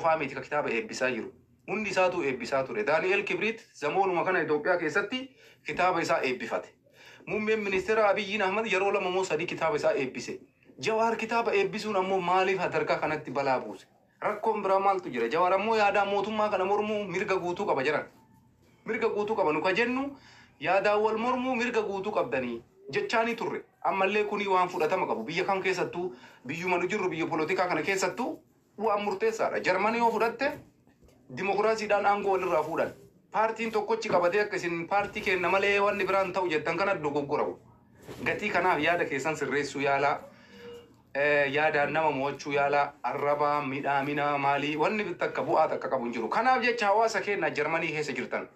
qofaa miti ka kitaaba eebbisaa jiru. Hundi isaatu eebbisaa ture. Daani'el Kibrit zamoonuma kana Itoophiyaa keessatti kitaaba isaa eebbifate. Muummeen ministeera Abiyyiin Ahmad yeroo lama moo sadii kitaaba isaa eebbise. Jawaar kitaaba eebbisuun ammoo maaliif hadarkaa kanatti balaa buuse? Rakkoon biraa maaltu jira? Jawaar ammoo yaadaa mootummaa kana mormuu mirga guutuu qaba jiran. Mirga guutuu qaba nu ka jennu yaadaa wal mormuu mirga guutuu qabdanii jechaanii turre. Ammallee kuni waan fudhatama qabu. Biyya kam keessattuu biyyuma nu jirru biyya polotikaa kana keessattuu waan murteessaadha. Jarmanii yoo fudhatte dimokiraasiidhaan aangoo walirraa fuudhan. Paartiin tokkochi qabatee akka isin paartii kenna malee wanni biraan ta'u jettan kana dogoggoramu. Gatii kanaaf yaada keessan sirreessuu yaalaa. Yaadaan nama mo'achuu yaalaa arrabaa midhaamina maalii wanni takka bu'aa takka qabu hin jiru. Kanaaf jecha hawaasa keenya Jarmanii keessa jirtan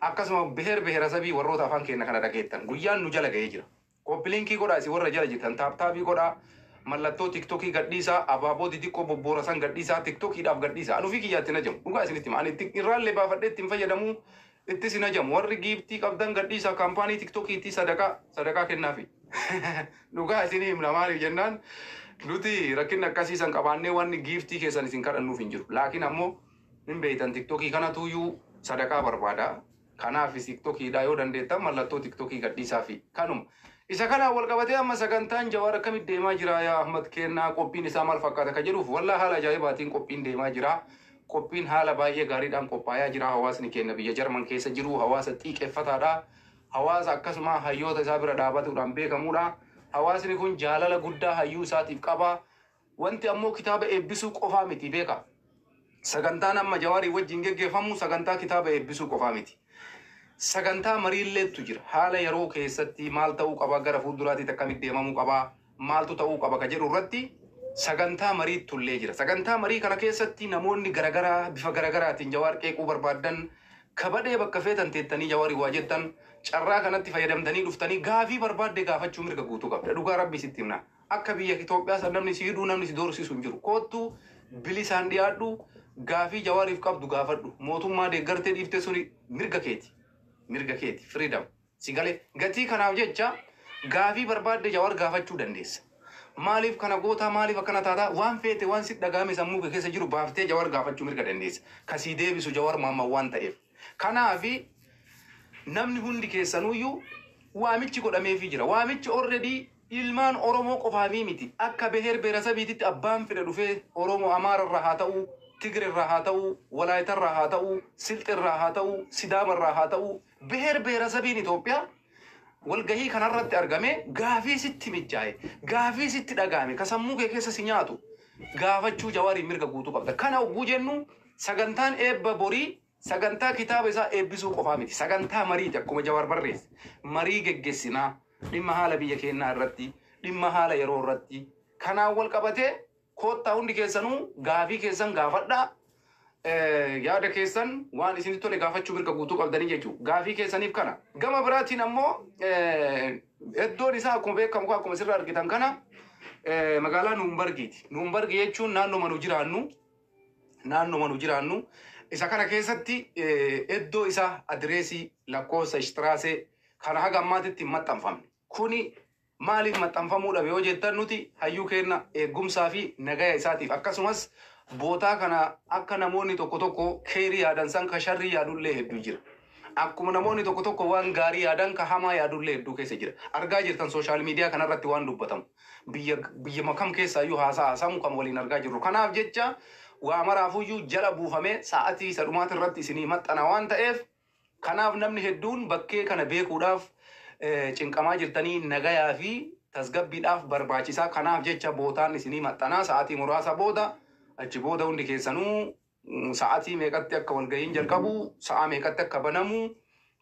akkasuma beerasabii warroota afaan keenya kana dhageettan guyyaan nu jala ga'ee jira. Koppiliinkii godhaa isin warra jala jirtan taaptaabii godhaa mallattoo tiktokii gadhiisaa abaaboo xixiqqoo bobboorasan gadhiisaa tiktokiidhaaf gadhiisaa anuufii kiyyaatti najamu dhugaa isinitti hima ani irraallee baafadhee ittiin fayyadamuu itti si najamu warri giiftii qabdan gadhiisaa kaampaanii tiktokiitti sadaqaa kennaafi. Dhugaa isin himna maaliif jennaan nuti rakkinni akkasiisan qabaannee wanni giiftii keessan isin kadhannuuf hin jiru. Laakiin ammoo hin beeytan tiktokii kanatuyyuu sadaqaa barbaada. Kanaaf tiktokiidhaa yoo dandeettan mallattoo tiktokii gadhiisaa fi kanuma. Isa kanaan wal qabatee amma sagantaan Jawaar akkamitti deemaa jira yaa Ahmad kennaa qophiin isaa maal fakkaata ka jedhuuf wallaa haala ajaa'ibaatiin qophiin deemaa jira. Qophiin haala baay'ee gaariidhaan qophaayaa jira. Hawaasni keenya biyya Jarman keessa jiru hawaasa xiiqeffataadha. Hawaasa akkasuma hayyoota isaa bira dhaabatuudhaan beekamuudha. Hawaasni kun jaalala guddaa hayyuu isaatiif qaba. Wanti ammoo kitaaba eebbisuu qofaa miti beeka. Sagantaan amma Jawaarii wajjin geggeeffamu sagantaa kitaaba eebbisuu qofaa miti. Sagantaa mariilleetu jira. Haala yeroo keessatti maal ta'uu qaba gara fuulduraatti akkamitti deemamuu qaba maaltu ta'uu qaba ka jedhu irratti sagantaa mariitu illee jira. Sagantaa marii kana keessatti namoonni garagaraa bifa garagaraatiin Jawaar qeequu barbaadan kabadhee bakka feetan teettanii Jawaarii waa jettan carraa kanatti fayyadamtanii dhuftanii gaafii barbaadde gaafachuu mirga guutuu qabda. Dhugaa rabbi sitti himna. Akka biyya Itoophiyaa namni si hidhuu namni si doorsisu hin jiru. Kootu bilisaan dhiyaadhu gaafii Jawaariif qabdu gaafadhu. Mootummaa deeggartee dhiiftee suni mirga keeti. Mirga keeti freedom sigalee gatii kanaaf jecha gaafii barbaadde Jawaar gaafachuu dandeessa. Maaliif kana goota maaliif akkana taata waan feete waan si dhagaame sammuu keessa jiru baaftee Jawaar gaafachuu mirga dandeessa. Kasii deebisu Jawaar maamma waan ta'eef. Kanaafi namni hundi keessanuyyuu waamichi godhameefii jira. Waamichi already ilmaan Oromoo qofaafii miti. Akka beerasabiititti abbaan fedhe dhufee Oromoo Amaararraa haa ta'u Tigirerraa haa ta'u Walaayitarraa haa ta'u Silxirraa haa ta'u Sidaamarraa haa ta'u beerasabiin Itoophiyaa walgahii kanarratti argame gaafii sitti mijaa'e gaafii sitti dhagaame ka sammuu kee keessa si nyaatu gaafachuu Jawaariin mirga guutuu qabda. Kana ogguu jennu sagantaan eebba borii sagantaa kitaaba isaa eebbisuu qofaa miti. Sagantaa mariiti akkuma Jawaar barreesse. Marii geggeessinaa dhimma haala biyya keenyaa irratti dhimma haala yeroo irratti kanaan wal qabatee koottaa hundi keessanuu gaafii keessan gaafadhaa. Yaada keessan waan isin tole gaafachuu mirga guutuu qabdanii jechuudha. Gaafii keessaniif kana. Gama biraatiin ammoo iddoon isaa akkuma beekamu akkuma sirraa argitan kana magaalaa Nuumbargiiti. Nuumbargi jechuun naannoo manu jiraannu isa kana keessatti iddoo isaa adireesii lakkoofsa ishtiraasee kana haga ammaatitti hin maxxanfamne. Kuni maaliif maxxanfamuu dhabe yoo jettan nuti hayyuu kenna eegumsaa fi nagaya isaatiif akkasumas bootaa kana akka namoonni tokko keerii yaadan san ka sharrii yaadullee hedduu jira. Akkuma namoonni tokko waan gaarii yaadan ka hamaa yaadullee hedduu keessa jira. Argaa jirtan sooshaal miidiyaa kanarratti waan dubbatamu. Biyya makam keessaayyuu haasamu kan waliin argaa jirru. Kanaaf jecha waa maraafuyyuu jala buufamee sa'aatii isa dhumaati irratti isinii maxxana waan ta'eef kanaaf namni hedduun bakkee kana beekuudhaaf cinqamaa jirtanii nagayaa fi tasgabbiidhaaf barbaachisaa. Kanaaf jecha bootaan isinii maxxanaa sa'aatii muraasa booda achi booda hundi keessanuu sa'aatii meeqatti akka walgahiin jalqabu sa'a meeqatti akka banamu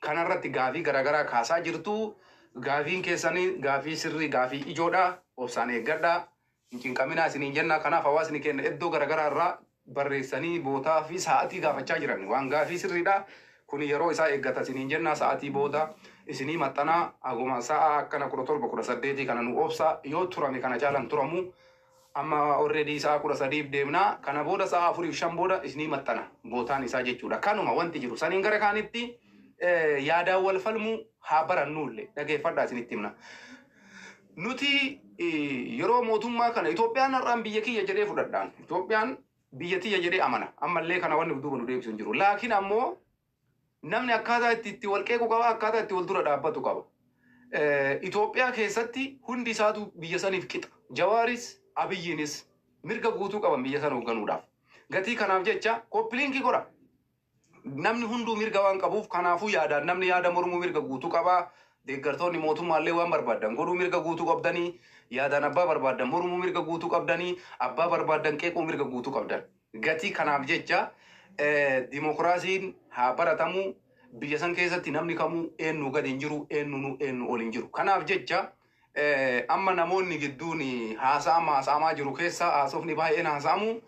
kanarratti gaafii garaagaraa kaasaa jirtu. Gaafiin keessanii gaafii sirrii gaafii ijoodha. Obsaan eeggadhaa hin cinqaminaa isiniin jennaa. Kanaaf hawaasni keenya iddoo garaagaraa irraa barreessanii bootaa fi sa'aatii gaafachaa jiran waan gaafii sirriidha. Kun yeroo isaa eeggata isiniin jennaa sa'aatii booda isinii maxxanaa aguma sa'a akkana 17-18 kana nu obsa yoo turame kana caalan turamu. Amma already sa'a 13 deemnaa kana booda sa'a 4-5 booda isinii maxxana bootaan isaa jechuudha. Kanuma wanti jiru saniin gara kaanitti yaadaan wal falmu haa barannullee dhageeffadhaa isinitti himna. Nuti yeroo mootummaa kana Itoophiyaan har'aan biyya kiyya jedhee fudhadhaan. Itoophiyaan biyyattii jedhee amana ammallee kana wanni duuba nu deebisu hin jiru laakiin ammoo namni akkaataa itti wal qeequ qaba akkaataa itti wal dura dhaabbatu qaba. Itoophiyaa keessatti hundi isaatu biyya saniif qixa Jawaaris Abiyyiinis mirga guutuu qaban biyya sana hoogganuudhaaf gatii kanaaf jecha koppiliinkii godha namni hunduu mirga waan qabuuf kanaafuu yaadaan namni yaada mormuu mirga guutuu qabaa deeggartoonni mootummaallee waan barbaadan godhuu mirga guutuu qabdanii yaadaan abbaa barbaadan mormuu mirga guutuu qabdanii abbaa barbaadan qeequu mirga guutuu qabdan gatii kanaaf jecha dimokiraasiin haa baratamu biyya san keessatti namni kamuu eenyu gad hin jiru eenyu ol hin jiru kanaaf jecha amma namoonni gidduun haasa'amaa jiru keessa haasofni baay'een haasa'amu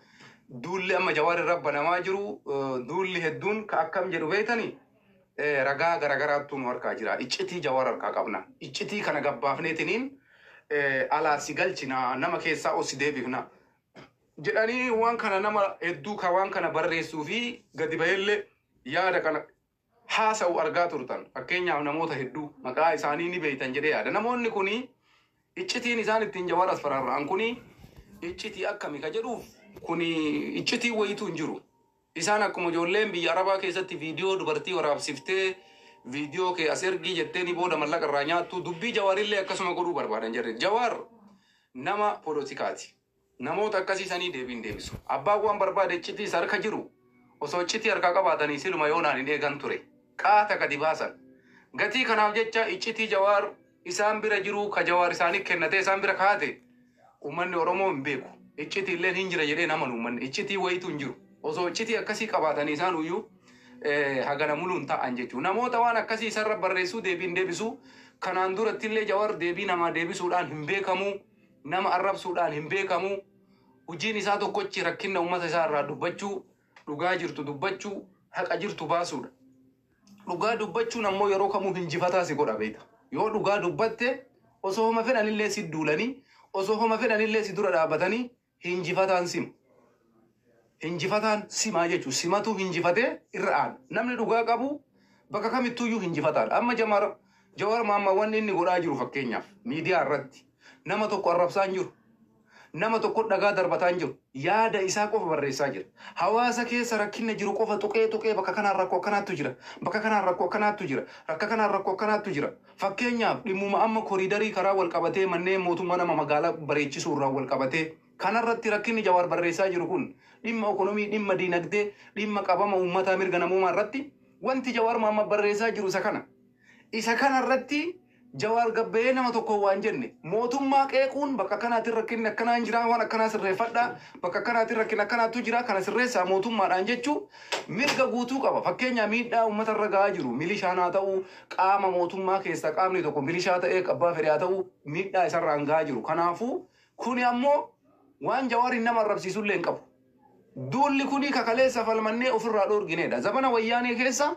duulli amma Jawaar irra banamaa jiru duulli hedduun ka akkam jedhu beektanii ragaa garagaraattu nu harkaa jira iccitii Jawaar harkaa qabna iccitii kana gabbaafneetiniin alaa si galchina nama keessaa osi deebifna jedhanii waan kana nama hedduu ka waan kana barreessuu fi gadi ba'ellee yaada kana haasa'u argaa turtan fakkeenyaaf namoota hedduu maqaa isaanii ni beektan jedhee yaada namoonni kuni iccitiin isaan ittiin Jawaar asfararra'an kuni iccitii akkami ka jedhuuf kuni iccitii wayitu hin jiru isaan akkuma ijoolleen biyya Arabaa keessatti viidiyoo dubartii waraabsiftee viidiyoo kee as ergii jettee ni booda mallaqa irraa nyaattu dubbii Jawaarillee akkasuma godhuu barbaadan jirre Jawaar nama poolitikaati namoota akkasiisanii deebiin deebisu abbaan waan barbaade iccitii isa harka jiru osoo iccitii harkaa qabaatanii siluma yoonaan hin eegan ture qaata gadi baasan gatii kanaaf jecha iccitii Jawaar isaan bira jiru ka Jawaar isaanii kennatee isaan bira kaate ummanni Oromoo hin beeku iccitii illee hin jira jedhee nama ummanni iccitii wayitu hin jiru osoo iccitii akkasii qabaatanii isaan uyyuu hagana muluun ta'an jechuudha namoota waan akkasii isarra barreessuu deebiin deebisu kanaan duratti illee Jawaar deebii namaa deebisuudhaan hin beekamu nama arrabsuudhaan hin beekamu hojiin isaa tokkochi rakkina ummata isaa irraa dubbachuu dhugaa jirtu dubbachuu haqa jirtu baasuudha dhugaa dubbachuun ammoo yeroo kamuu hinjifataa si godha beekta yoo dhugaa dubbatte osoo homa fedhanillee si duulanii osoo homa fedhanillee si dura dhaabbatanii hinjifataan simaa jechuun simatu hinjifatee irra aana namni dhugaa qabu bakka kamittuyyuu hinjifataadha amma Jawaar Maammaa wanni inni godhaa jiru fakkeenyaaf miidiyaa irratti nama tokko arrabsaa hin jiru nama tokko dhagaa darbataa hin jiru yaada isaa qofa barreessaa jira hawaasa keessa rakkinna jiru qofa tuqee bakka kanaan rakkoo akkanaattu jira bakka kanaan rakkoo akkanaattu jira rakka kanaan rakkoo akkanaattu jira fakkeenyaaf dhimmuma amma koriidarii karaa wal qabatee manneen mootummaa nama magaalaa bareechisuu irraa wal qabatee kanarratti rakkinni Jawaar barreessaa jiru kun dhimma ekonomii dhimma diinagdee dhimma qabama uummataa mirga namummaa irratti wanti Jawaar Maammaa barreessaa jiru isa kanarratti Jawaar gabbee nama tokko waan jenne mootummaa qeequun bakka kanaatiin rakkinni akkanaa hin jiraa waan akkanaa sirreeffadhaa bakka kanaatiin rakkinni akkanaatu jira kana sirreessaa mootummaadhaan jechuu mirga guutuu qaba fakkeenyaa miidhaa uummata irra gahaa jiru milishaan haa ta'uu qaama mootummaa keessaa qaamni tokko milishaa ta'ee abbaa fedhe haa ta'uu miidhaa isarraan gahaa jiru kanaafuu kuni ammoo waan Jawaariin nama arrabsiisullee hin qabu duulli kuni kakaleessa falmannee ofirraa dhoorgineedha zabana wayyaanee keessa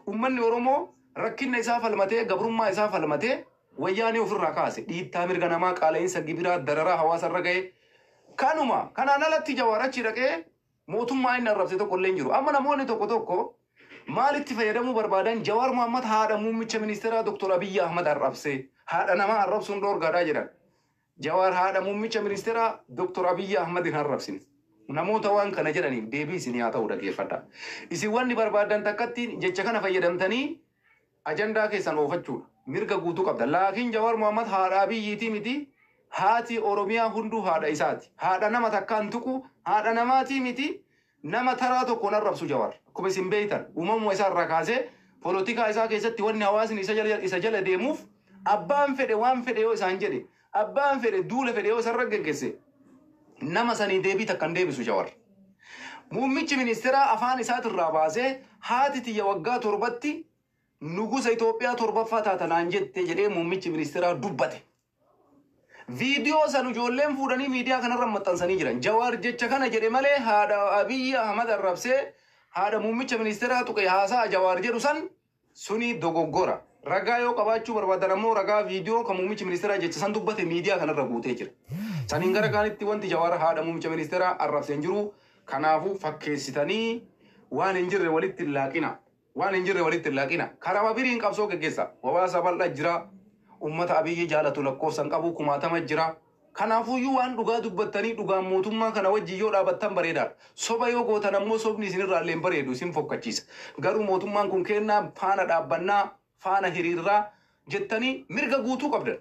uummanni Oromoo rakkinna isaa falmatee gabrummaa isaa falmatee wayyaanee ofirraa kaase dhiittaa mirga namaa qaala'insa gibiraa dararaa hawaasa irra ga'e kanuma kanaan alatti Jawaar achi dhaqee mootummaa inni arrabse tokko illee hin jiru amma namoonni tokko maalitti fayyadamuu barbaadan Jawaar Mohammad haadha muummicha ministeeraa Dr. Abiyyi Ahmad arrabse haadha namaa arrabsuun dhoorgaadhaa jedhan Jawaar haadha muummicha ministeeraa Dr. Abiyyi Ahmad hin arrabsine namoota waan kana jedhaniif deebii isin haa ta'u dhaggeeffadha isin wanni barbaadan takkatti jecha kana fayyadamtanii ajandaa keessan oofachuudha mirga guutuu qabda laakiin Jawaar Mohammad haadha Abiyyiitii miti haati Oromiyaa hunduu haadha isaati haadha nama takkaan tuqu haadha namaatii miti nama taraa tokkoon arrabsu Jawaar akkuma isin beektan uumamuma isaa irraa kaasee poolitikaa isaa keessatti wanni hawaasni isa jala deemuuf abbaan fedhe waan fedhe yoo isaan jedhe abbaan fedhe duula fedhe yoo isarra geggeesse nama sanii deebii takkan deebisu Jawaar muummichi ministeeraa afaan isaatirraa baasee haati tiyya waggaa torbatti nugusa Itoophiyaa torbaffaa taatanaan jette jedhee muummichi ministeeraa dubbate viidiyoo san ijoolleen fuudhanii miidiyaa kanarra maxxansanii jiran Jawaar jecha kana jedhe malee haadha Abiyyi Ahmad arrabsee haadha muummicha ministeeraa tuqe haasaa Jawaar jedhu san suni dogoggora ragaa yoo qabaachuu barbaadan ammoo ragaa viidiyoo kan muummichi ministeeraa jecha san dubbate miidiyaa kanarra guutee jira saniin gara kaanitti wanti Jawaar haadha muummicha ministeeraa arrabsee hin jiru kanaafuu fakkeessitanii waan hin jirre walitti hin laaqina waan hin jirre walitti hin laaqina karaa biriin qabsoo geggeessa hawaasa bal'aa jira ummata Abiyyi jaalatu lakkoofsan qabu kumaatama jira Kanaafuyyuu waan dhugaa dubbattanii dhugaan mootummaa kana wajjin yoo dhaabattan bareedaadha. Soba yoo gootan ammoo sobni isinirraa illee bareedu isin fokkachiisa. Garuu mootummaan kun kennaa faana dhaabbannaa faana hiriirraa jettanii mirga guutuu qabdan.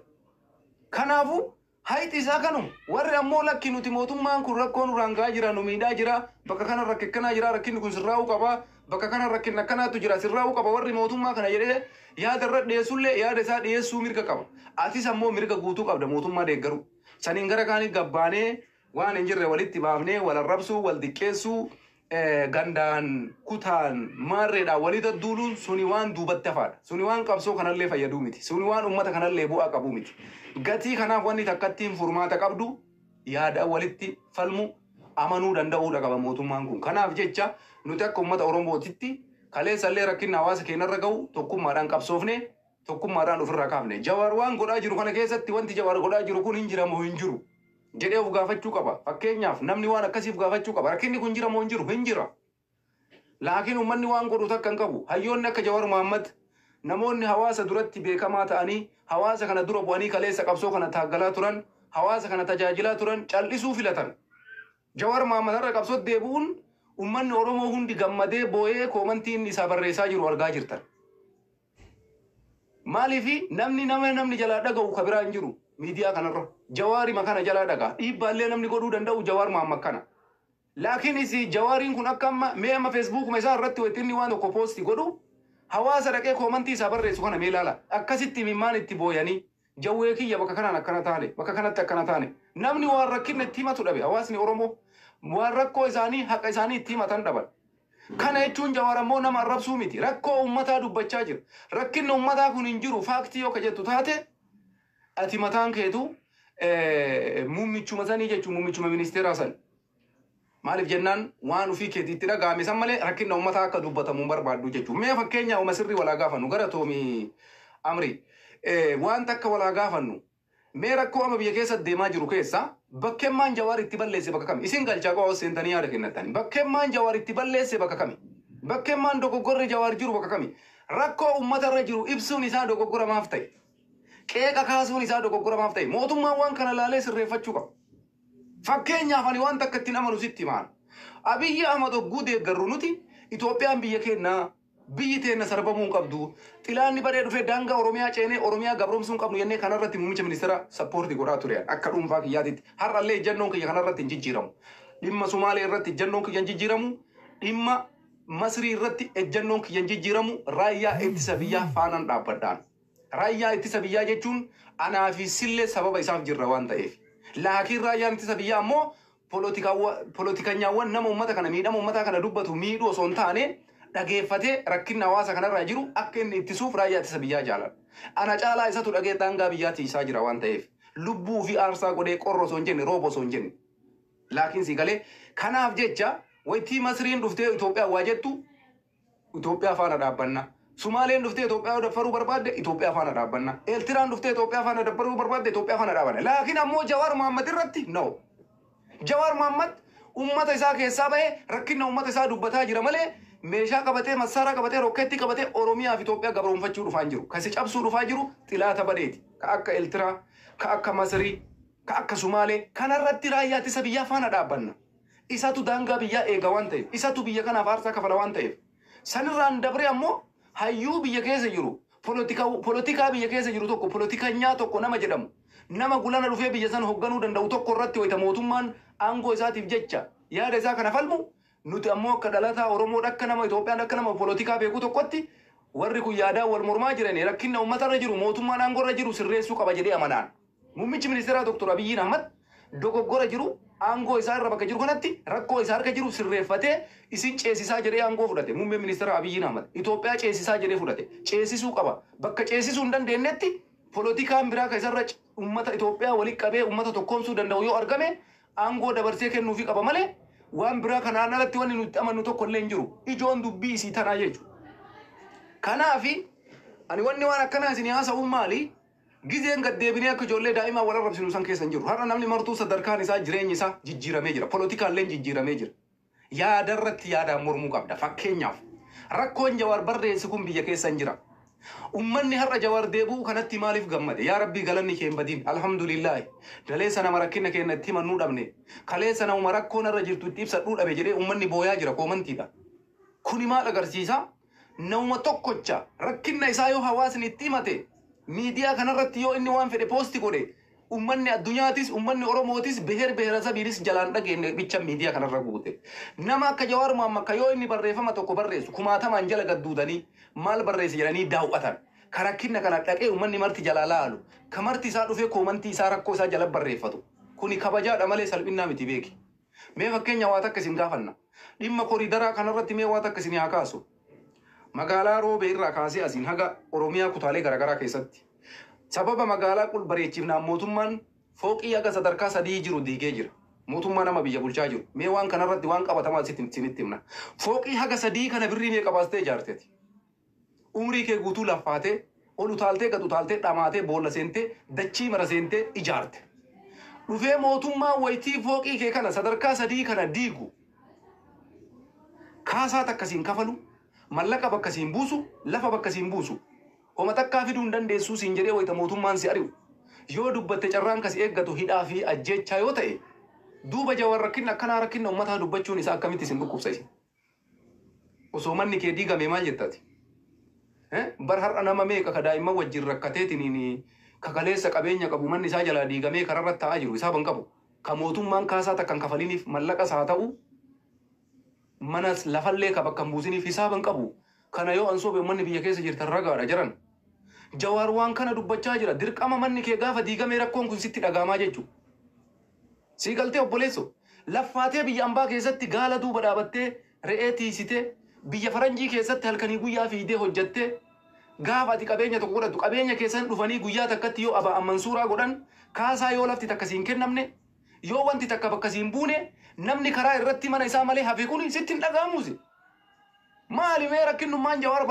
Kanaafuu hayti isaa kanuma warri ammoo lakki nuti mootummaan kun rakkoo nurraan gahaa jira nu miidhaa jira bakka kana rakkinaa jira rakkinni kun sirraa'uu qaba bakka kana rakkinna akkanaatu jira sirraa'uu qaba warri mootummaa kana jedhee yaada irra dhiyeessullee yaada isaa dhiyeessuu mirga qaba. Atis ammoo mirga guutuu qabda mootummaa deeggaru. Saniin gara kaanii gabbaanee waan hin jirre walitti baafnee wal arrabsuu wal diqqeessuu gandaan kutaan maarreedhaan walitti duuluun suni waan duubatti hafaadha. Suni waan qabsoo kanallee fayyaduu miti. Suni waan uummata kanallee bu'aa qabu miti. Gatii kanaaf wanni takkattiin furmaata qabdu yaada walitti falmu amanuu danda'uudha qaba mootummaan kun. Kanaaf jecha nuti akka uummata Oromootitti kaleessallee rakkinni hawaasa keenyarra ga'u tokkummaadhaan qabsoofne tokkummaadhaan ofirraa kaafne. Jawaar waan godhaa jiru kana keessatti wanti Jawaar godhaa jiru kun hin jira moo hin jiru jedhee of gaafachuu qaba. Fakkeenyaaf namni waan akkasiif gaafachuu qaba. Rakkinni kun jira moo hin jiru hin jira. Laakiin uummanni waan godhu takka hin qabu. Hayyoonni akka Jawaar Mohammad namoonni hawaasa duratti beekamaa ta'anii hawaasa kana dura bu'anii kaleessa qabsoo kana taaggalaa turan hawaasa kana tajaajilaa turan callisuu filatan. Jawaar Mohammad irra qabsoo deebi'uun uummanni Oromoo hundi gammadee boo'ee koomantiin isaa barreessaa jiru argaa jirtan. Maaliifi namni jalaa dhaga'u ka biraa hin jiru miidiyaa kanarra. Jawaari makana jalaa dhagaa. Dhiibbaallee namni godhuu danda'u Jawaar Mohammad kana. Laakiinis Jawaariin kun akka amma feesbuukuma isaa irratti wanti waan tokko poosti godhu hawaasa dhaqee koomantii isaa barreessu kana mee ilaala. Akkasitti mimmaan itti booyanii jawwee kiyya bakka kanaan akkana taane bakka kanatti akkana taane namni waan rakkinne itti himatu dhabe hawaasni Oromoo waan rakkoo isaanii haqa isaanii itti himatan dhaban. Kana jechuun Jawaar ammoo nama arrabsuu miti. Rakkoo uummataa dubbachaa jira. Rakkinni uummataa kun hin jiru faaktii yoo ka jettu taate ati mataan keetu muummichuma sanii jechuun muummichuma ministeeraa san. Maaliif jennaan waan ofii keetiitti dhaga'ame san malee rakkinna uummataa akka dubbatamu barbaaddu jechuudha. Mee fakkeenya uma sirrii walaa gaafannu gara Toomi Amri waan takka walaa gaafannu mee rakkoo amma biyya keessa deemaa jiru keessa bakkeemmaan Jawaar itti balleesse bakka kami? Isin galchaa qaba seentanii yaada kennatani. Bakkeemmaan Jawaar itti balleesse bakka kami? Bakkeemmaan dogoggorri Jawaar jiru bakka kami? Rakkoo uummatarra jiru ibsuun isaa dogoggoramaaf ta'e. Qeeqa kaasuun isaa dogoggoramaaf ta'e. Mootummaan waan kana laalee sirreeffachuu qaba. Fakkeenyaaf ani waan takka ittiin amanu sitti himaan. Abiyyi Ahmad ogguu deeggarru nuti Itoophiyaan biyya keenyaa biyyi teenna sarbamuu hin qabdu. Xilaanni baree dhufee daangaa Oromiyaa ceenee Oromiyaa gabroomsuu hin qabnu jennee kanarratti muummicha ministeera sappoortii godhaa ture akka dhuunfaa kiyyaatitti. Har'allee ejjannoon kiyya kanarratti hin jijjiiramu. Dhimma Sumaalee irratti ejjannoon kiyya hin jijjiiramu. Dhimma Masrii irratti ejjannoon kiyya hin jijjiiramu. Raayyaa ittisa biyyaa faanaan dhaabbadhaan. Raayyaa ittisa biyyaa jechuun anaa fi sillee sababa isaaf jirra waan ta'eef. Laakiin raayyaan ittisa biyyaa ammoo poolitikanyaawwan nama uummata kana miidhama uummataa kana dubbatu miidhuu osoo hin taane dhageeffatee rakkinni hawaasa kanarraa jiru akka inni ittisuuf raayyaa ittisa biyyaa jaalala. Ana caalaa isatu dhagee daangaa biyyaatti isaa jira waan ta'eef lubbuu fi aarsaa godhee qorra osoo hin jenne rooba osoo hin jenne. Laakiin si galee kanaaf jecha waytii Masriin dhuftee Itoophiyaa waa jettu Itoophiyaa faana dhaabbanna. Sumaaleen dhuftee Itoophiyaa daffaruu barbaadde Itoophiyaa faana dhaabbanna. Eertiraan dhuftee Itoophiyaa faana daffaruu barbaadde Itoophiyaa faana dhaabbanna. Laakiin ammoo Jawaar Mohammad irratti no. Jawaar Mohammad ummata isaa keessaa bahee rakkinna ummata isaa dubbataa jira malee meeshaa qabatee massaara qabatee rokkeetti qabatee Oromiyaa fi Itoophiyaa gabroonfachuu dhufaa jiru. Kasi cabsuu dhufaa jiru xilaata badeeti. Ka akka Eertiraa, ka akka Masrii, ka akka Sumaalee kanarratti raayyaa ittisa biyyaa faana dhaabbanna. Isatu daangaa biyyaa eega waan ta'eef, isatu biyya kanaaf aarsaa kafala waan ta'eef. Sanirraan dabree ammoo hayyuu biyya keessa jiru poolitikaa biyya keessa jiru tokko poolitikanyaa tokko nama jedhamu nama gulana dhufee biyya san hoogganuu danda'u tokko irratti wayita mootummaan aangoo isaatiif jecha yaada isaa kana falmu nuti ammoo akka dhalataa Oromoo akka nama Itoophiyaan akka nama poolitikaa beeku tokkotti warri kun yaadaa wal mormaa jiran rakkinna uummatarra jiru mootummaan aangoorra jiru sirreessuu qaba jedhee amanaan. Muummichi ministeeraa Dr. Abiyyi Ahmad dogoggora jiru aangoo isaa irra bakka jiru kanatti rakkoo isaa harka jiru sirreeffatee isin ceesisaa jedhee aangoo fudhate. Muummeen ministeera Abiyyi Ahmad Itoophiyaa ceesisaa jedhee fudhate. Ceesisuu qaba. Bakka ceesisuu hin dandeenyetti poolitikaan biraa keessarra uummata Itoophiyaa walitti qabee uummata tokkoomsuu danda'u yoo argame aangoo dabarsee kennuufii qaba malee waan biraa kanaan alatti wanni nuti amannu tokko illee hin jiru. Ijoon dubbii isii tanaa jechuudha. Kanaafi ani wanni waan akkanaa isin haasa'uun maali? Gizeen gaddeebinee akka ijoollee daa'imaa wal arrabsinu san keessa hin jiru. Har'a namni martuu sadarkaan isaa jireenyi isaa jijjiiramee jira. Poolitikaallee jijjiiramee jira. Yaada irratti yaadaan mormuu qabda. Fakkeenyaaf rakkoon Jawaar barreessi kun biyya keessa hin jira. ummanni har'a Jawaar deebuu kanatti maaliif gammade yaa rabbii galanni kee hin badin alhamdulillah dalee sana marakkina keenna itti mannuu dhabne kalee sana marakkoon irra jirtu itti ibsadhuu dhabe jedhee ummanni booyaa jira koomantiidha kuni maal agarsiisa nama tokkocha rakkinna isaa yoo hawaasni itti himate miidiyaa kanarratti yoo inni waan fedhe poosti godhe ummanni addunyaatis ummanni oromootis beher beherasabilis jalaan dhageenye bicha miidiyaa kanarra guute nama akka Jawaar Mohammad yoo inni barreeffama tokko barreessu kumaatamaan jala gadduudanii maal barreesse jedhanii daawwatan karakkinna kana dhaqee ummanni marti jalaa laalu kamarti isaa dhufee koomantii isaa rakkoo isaa jala barreeffatu kuni kabajaadha malee salphinnaa miti beeki mee fakkeenya waa takka isin gaafanna dhimma koriidaraa kanarratti mee waa takka isin haa kaasu magaalaa Roobee irraa kaasee asiin haga Oromiyaa kutaalee garaagaraa keessatti sababa magaalaa qul bareechifnaan mootummaan fooqii haga sadarkaa 3 jiru diigee jira mootummaa nama biyya bulchaa jiru mee waan kanarratti waan qabatamaa isinitti himna fooqii haga 3 kana birrii mee qabaastee ijaarteeti umrii kee guutuu laffaatee ol utaaltee gad utaaltee dhamaatee boolla seentee dachii mara seentee ijaarte dhufee mootummaa wayitii fooqii kee kana sadarkaa 3 kana diigu kaasaa takkasiin kafalu mallaqa bakkasiin buusu lafa bakkasiin buusu Oma takkaa fiduu hin dandeessuu siin jedhee wayita mootummaan si ari'u yoo dubbatte carraan kasi eeggatu hidhaa fi ajjeechaa yoo ta'e duuba Jawaar rakkinna akkanaa rakkinna uummataa dubbachuun isaa akkamitti isin dhukkubsaysi osoo manni kee diigame maal jettati bar har'a nama meeqa ka daa'imman wajjin rakkateetiniin kakaleessa qabeenya qabu manni isaa jalaa diigamee kararratti ta'aa jiru isaa ban qabu ka mootummaan kaasaa takkan kafaliniif mallaqas haa ta'u manas lafallee ka bakkan buusiniif isaa ban qabu kana yoo ansoobe manni biyya keessa jirtan ragaadha jiran Jawaar waan kana dubbachaa jira dirqama manni kee gaafa diigamee rakkoon kun sitti dhagaamaa jechu sii galtee obboleesso laffaatee biyya ambaa keessatti gaala duuba dhaabattee re'ee tiisitee biyya faranjii keessatti halkanii guyyaa fiidee hojjattee gaafa ati qabeenya tokko godhattu qabeenya keessan dhufanii guyyaa takkatti yoo abaa mansuuraa godhan kaasaa yoo lafti takka siin kennamne yoo wanti takka bakka siin buune namni karaa irratti mana isaa malee hafe kun sitti hin dhagaamuusi maali mee rakkinnummaan Jawaar